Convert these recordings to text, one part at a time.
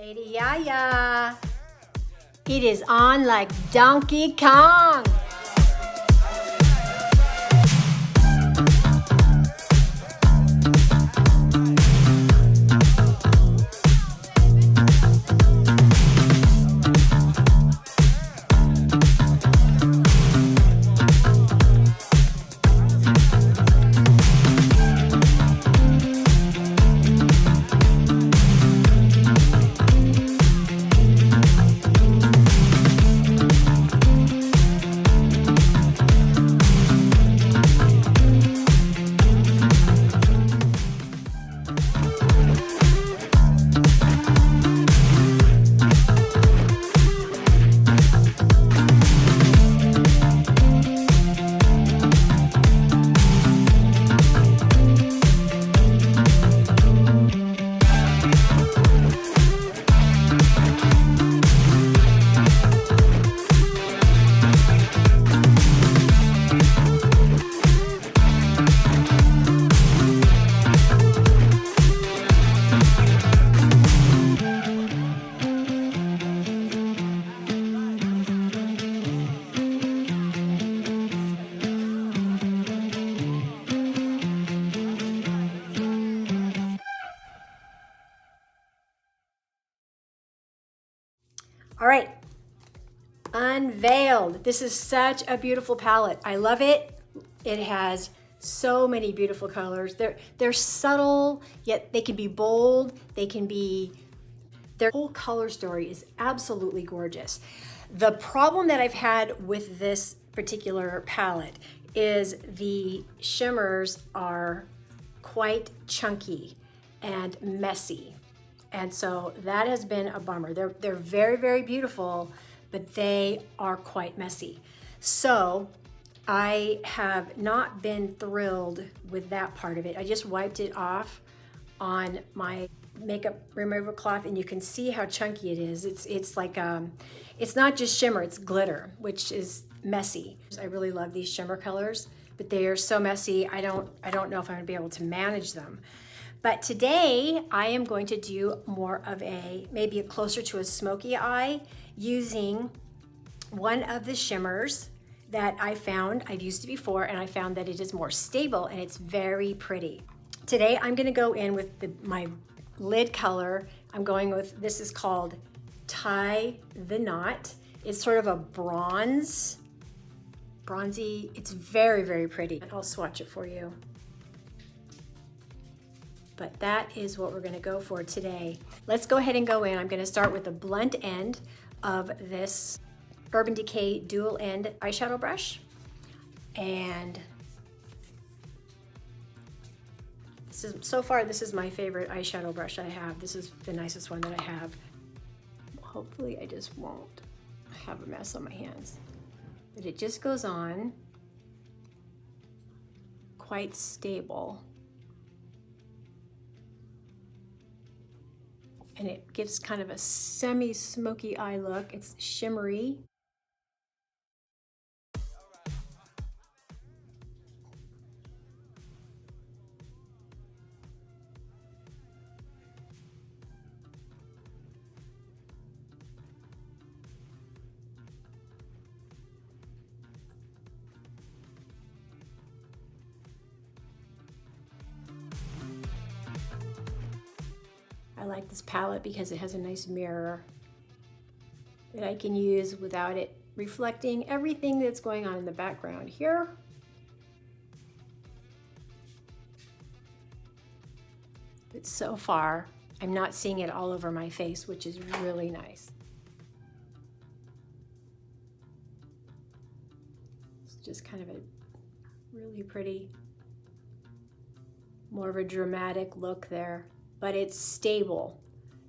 Lady Yaya. It is on like Donkey Kong. All right, Unveiled. This is such a beautiful palette. I love it. It has so many beautiful colors. They're subtle, yet they can be bold. They can be, their whole color story is absolutely gorgeous. The problem that I've had with this particular palette is the shimmers are quite chunky and messy. And so that has been a bummer. They're very, very beautiful, but they are quite messy. So I have not been thrilled with that part of it. I just wiped it off on my makeup remover cloth and you can see how chunky it is. It's like, it's not just shimmer, it's glitter, which is messy. I really love these shimmer colors, but they are so messy. I don't know if I'm gonna be able to manage them. But today I am going to do more of maybe closer to a smoky eye using one of the shimmers that I found. I've used it before and I found that it is more stable and it's very pretty. Today I'm gonna go in with my lid color. I'm going with, this is called Tie the Knot. It's sort of a bronzy, it's very, very pretty. I'll swatch it for you. But that is what we're gonna go for today. Let's go ahead and go in. I'm gonna start with the blunt end of this Urban Decay dual end eyeshadow brush. And so far, this is my favorite eyeshadow brush I have. This is the nicest one that I have. Hopefully I just won't have a mess on my hands. But it just goes on quite stable. And it gives kind of a semi-smoky eye look. It's shimmery. I like this palette because it has a nice mirror that I can use without it reflecting everything that's going on in the background here. But so far, I'm not seeing it all over my face, which is really nice. It's just kind of a really pretty, more of a dramatic look there. But it's stable,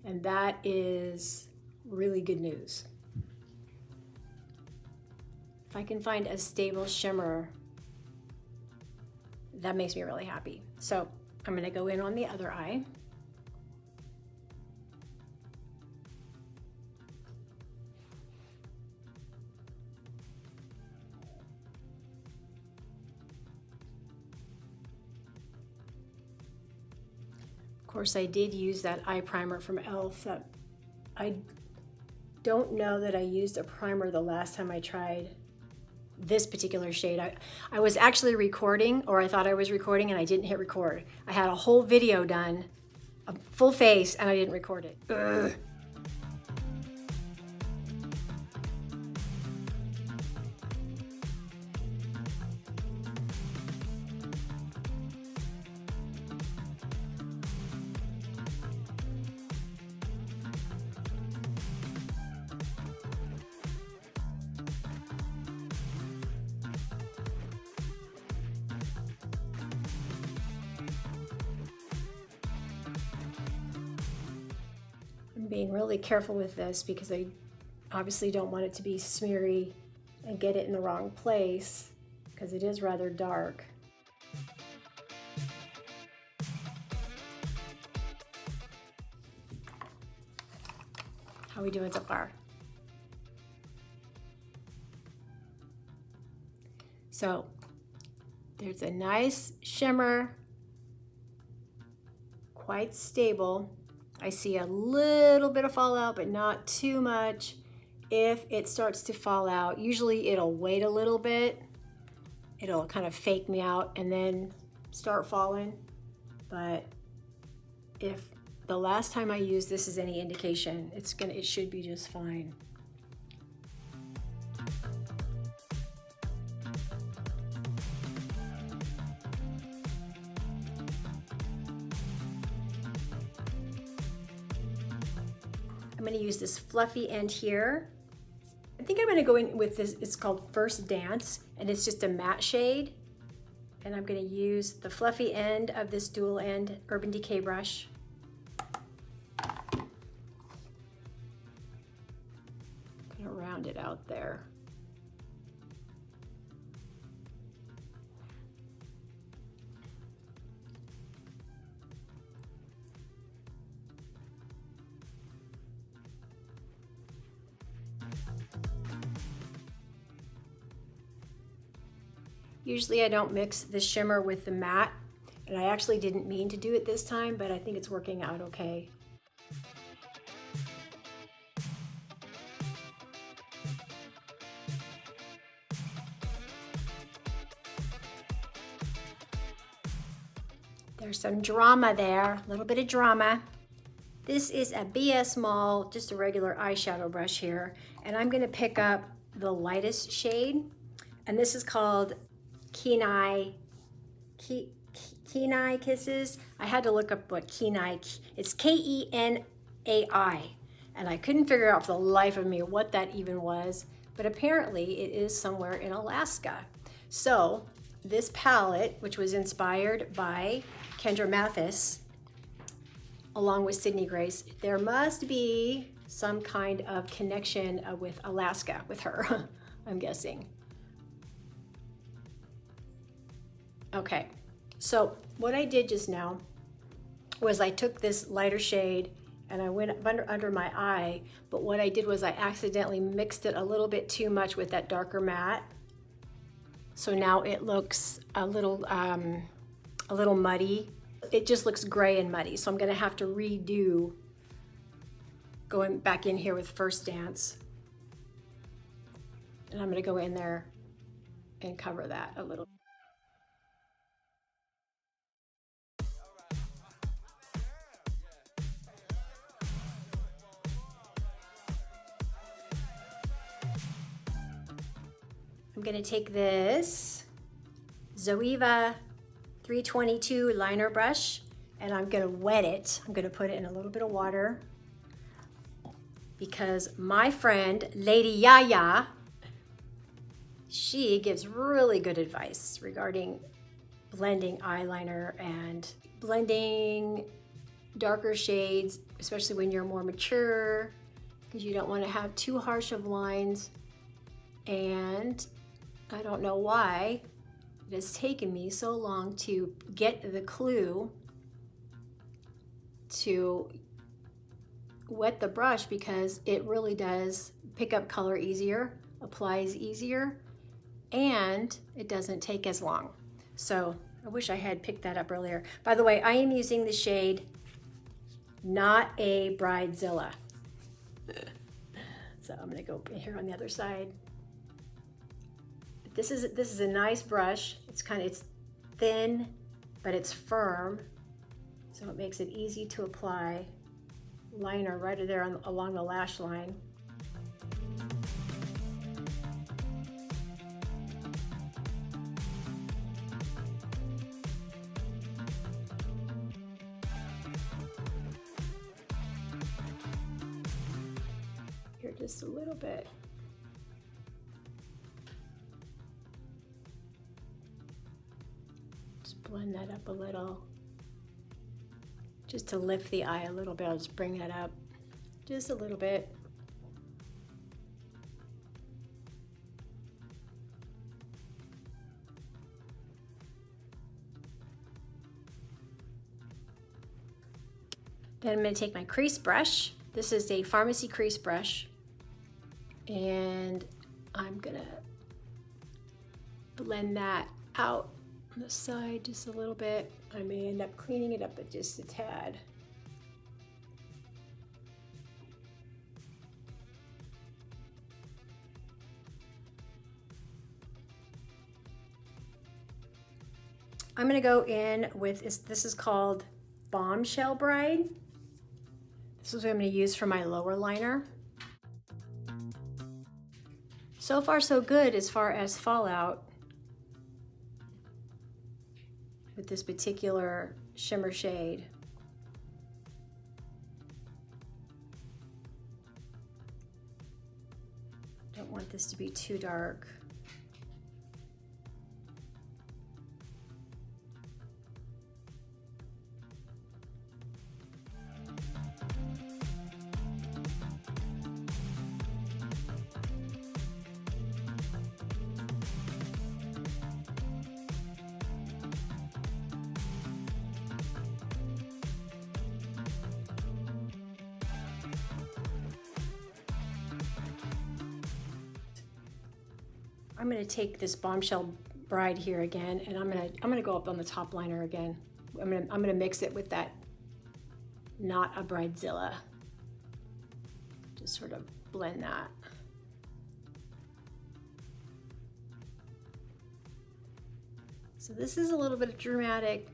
and that is really good news. If I can find a stable shimmer, that makes me really happy. So I'm gonna go in on the other eye. Of course, I did use that eye primer from e.l.f. that I don't know that I used a primer the last time I tried this particular shade. I was actually recording, or I thought I was recording, and I didn't hit record. I had a whole video done, a full face, and I didn't record it. Ugh. I'm being really careful with this because I obviously don't want it to be smeary and get it in the wrong place because it is rather dark. How are we doing so far? So there's a nice shimmer, quite stable. I see a little bit of fallout, but not too much. If it starts to fall out, usually it'll wait a little bit. It'll kind of fake me out and then start falling. But if the last time I used this is any indication, it should be just fine. I'm going to use this fluffy end here. I think I'm going to go in with this, it's called First Dance, and it's just a matte shade. And I'm going to use the fluffy end of this dual end Urban Decay brush. I'm going to round it out there. Usually I don't mix the shimmer with the matte, and I actually didn't mean to do it this time, but I think it's working out okay. There's some drama there, a little bit of drama. This is a BS Mall, just a regular eyeshadow brush here, and I'm gonna pick up the lightest shade, and this is called Kenai Kisses. I had to look up what Kenai, it's Kenai, and I couldn't figure out for the life of me what that even was, but apparently it is somewhere in Alaska. So this palette, which was inspired by Kendra Mathis, along with Sydney Grace, there must be some kind of connection with Alaska with her, I'm guessing. Okay, so what I did just now was I took this lighter shade and I went under my eye, but what I did was I accidentally mixed it a little bit too much with that darker matte. So now it looks a little muddy. It just looks gray and muddy, so I'm gonna have to redo going back in here with First Dance. And I'm gonna go in there and cover that a little. I'm gonna take this Zoeva 322 liner brush and I'm gonna wet it. I'm gonna put it in a little bit of water because my friend, Lady Yaya, she gives really good advice regarding blending eyeliner and blending darker shades, especially when you're more mature, because you don't want to have too harsh of lines. And I don't know why it has taken me so long to get the clue to wet the brush, because it really does pick up color easier, applies easier, and it doesn't take as long. So I wish I had picked that up earlier. By the way, I am using the shade Not a Bridezilla. So I'm gonna go here on the other side. This is a nice brush. It's thin, but it's firm, so it makes it easy to apply liner right there along the lash line. Here, just a little bit. Blend that up a little, just to lift the eye a little bit. I'll just bring that up just a little bit. Then I'm going to take my crease brush. This is a pharmacy crease brush, and I'm going to blend that out on the side just a little bit. I may end up cleaning it up just a tad. I'm gonna go in with, this is called Bombshell Bride. This is what I'm gonna use for my lower liner. So far so good as far as fallout with this particular shimmer shade. Don't want this to be too dark. I'm going to take this Bombshell Bride here again, and I'm going to go up on the top liner again. I'm going to mix it with that Not a Bridezilla. Just sort of blend that. So this is a little bit dramatic.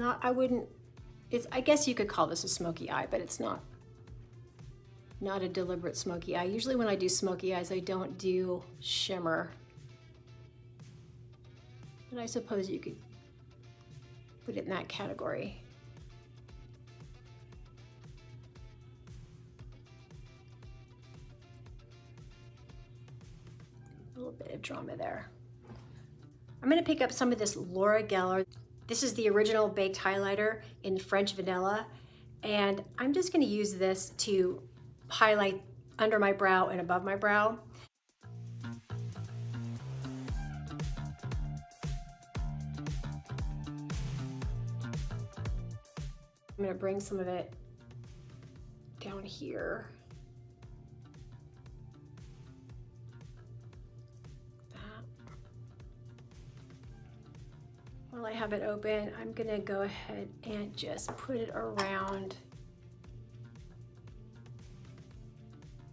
I guess you could call this a smoky eye, but it's not a deliberate smoky eye. Usually when I do smoky eyes, I don't do shimmer. But I suppose you could put it in that category. A little bit of drama there. I'm gonna pick up some of this Loreal. This is the original baked highlighter in French Vanilla. And I'm just gonna use this to highlight under my brow and above my brow. I'm gonna bring some of it down here. While I have it open, I'm gonna go ahead and just put it around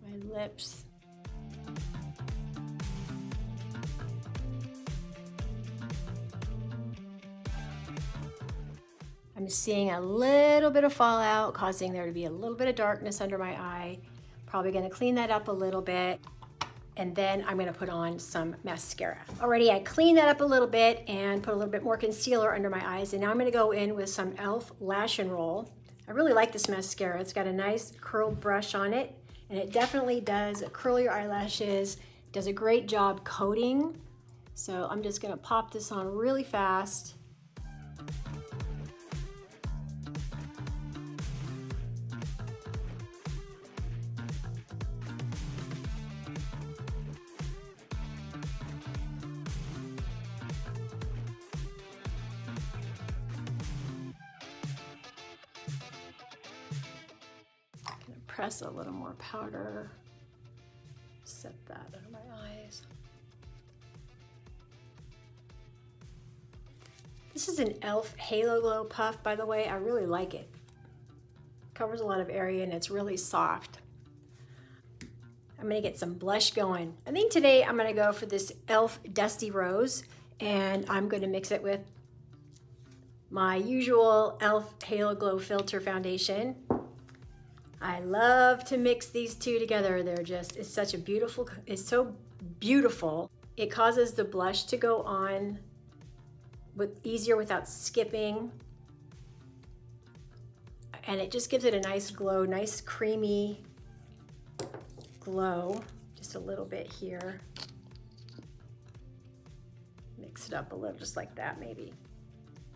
my lips. I'm seeing a little bit of fallout, causing there to be a little bit of darkness under my eye. Probably gonna clean that up a little bit, and then I'm gonna put on some mascara. Already I cleaned that up a little bit and put a little bit more concealer under my eyes, and now I'm gonna go in with some e.l.f. Lash and Roll. I really like this mascara. It's got a nice curled brush on it, and it definitely does curl your eyelashes, does a great job coating. So I'm just gonna pop this on really fast. Press a little more powder, set that under my eyes. This is an e.l.f. Halo Glow Puff, by the way. I really like it. Covers a lot of area and it's really soft. I'm gonna get some blush going. I think today I'm gonna go for this e.l.f. Dusty Rose, and I'm gonna mix it with my usual e.l.f. Halo Glow Filter Foundation. I love to mix these two together. It's such a beautiful, it's so beautiful. It causes the blush to go on easier without skipping. And it just gives it a nice glow, nice creamy glow. Just a little bit here. Mix it up a little, just like that maybe.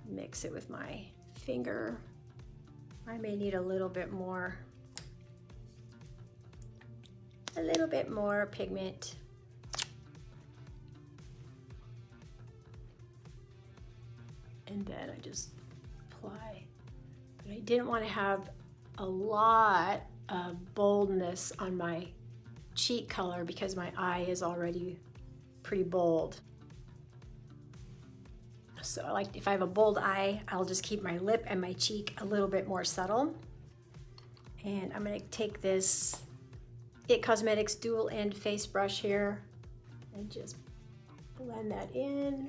Mix it with my finger. I may need a little bit more pigment. And then I just apply. But I didn't want to have a lot of boldness on my cheek color because my eye is already pretty bold. So like if I have a bold eye, I'll just keep my lip and my cheek a little bit more subtle. And I'm gonna take this IT Cosmetics dual end face brush here and just blend that in.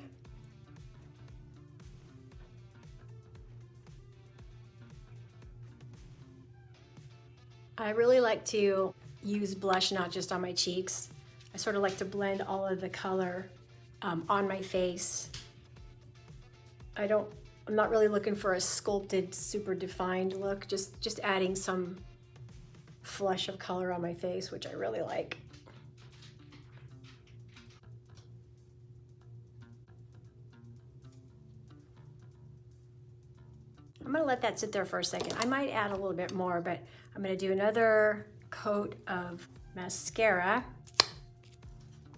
I really like to use blush not just on my cheeks. I sort of like to blend all of the color on my face. I'm not really looking for a sculpted, super defined look, just adding some flush of color on my face, which I really like. I'm gonna let that sit there for a second. I might add a little bit more, but I'm gonna do another coat of mascara.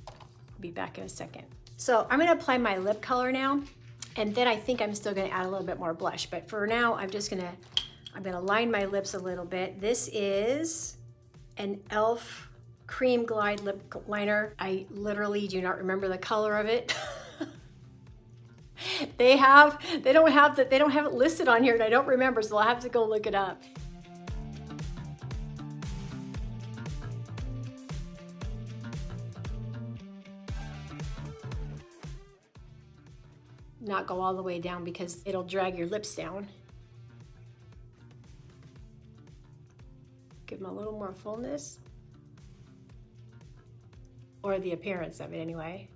I'll be back in a second. So I'm gonna apply my lip color now, and then I think I'm still gonna add a little bit more blush, but for now, I'm gonna line my lips a little bit. This is an e.l.f. Cream Glide Lip Liner. I literally do not remember the color of it. They don't have it listed on here and I don't remember, so I'll have to go look it up. Not go all the way down because it'll drag your lips down. Give them a little more fullness. Or the appearance of it anyway.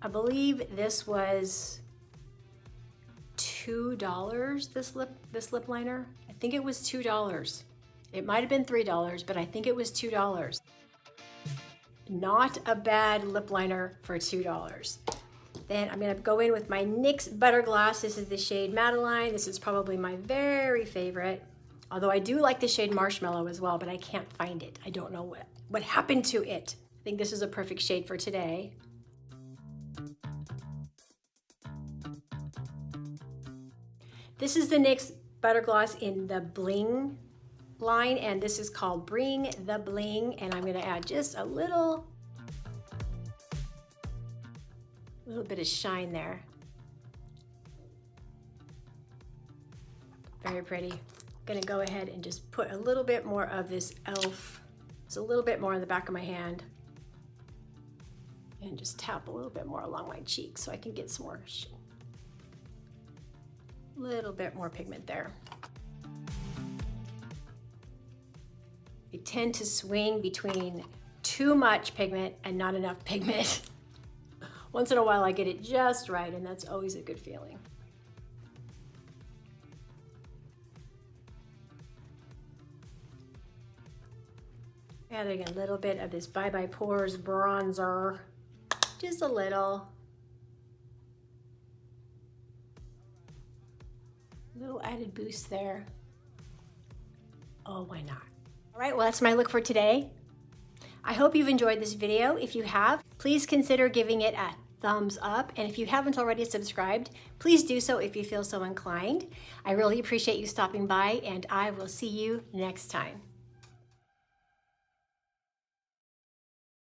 I believe this was $2, this lip liner. I think it was $2. It might have been $3, but I think it was $2. Not a bad lip liner for $2. Then I'm gonna go in with my NYX Butter Gloss. This is the shade Madeleine. This is probably my very favorite. Although I do like the shade Marshmallow as well, but I can't find it. I don't know what happened to it. I think this is a perfect shade for today. This is the NYX Butter Gloss in the Bling line, and this is called Bring the Bling, and I'm gonna add just a little bit of shine there. Very pretty. I'm gonna go ahead and just put a little bit more of this e.l.f. Just a little bit more in the back of my hand. And just tap a little bit more along my cheek so I can get some more little bit more pigment there. I tend to swing between too much pigment and not enough pigment. Once in a while I get it just right, and that's always a good feeling. Adding a little bit of this Bye Bye Pores bronzer, just a little added boost there. Oh, why not? All right, well, that's my look for today. I hope you've enjoyed this video. If you have, please consider giving it a thumbs up. And if you haven't already subscribed, please do so if you feel so inclined. I really appreciate you stopping by, and I will see you next time.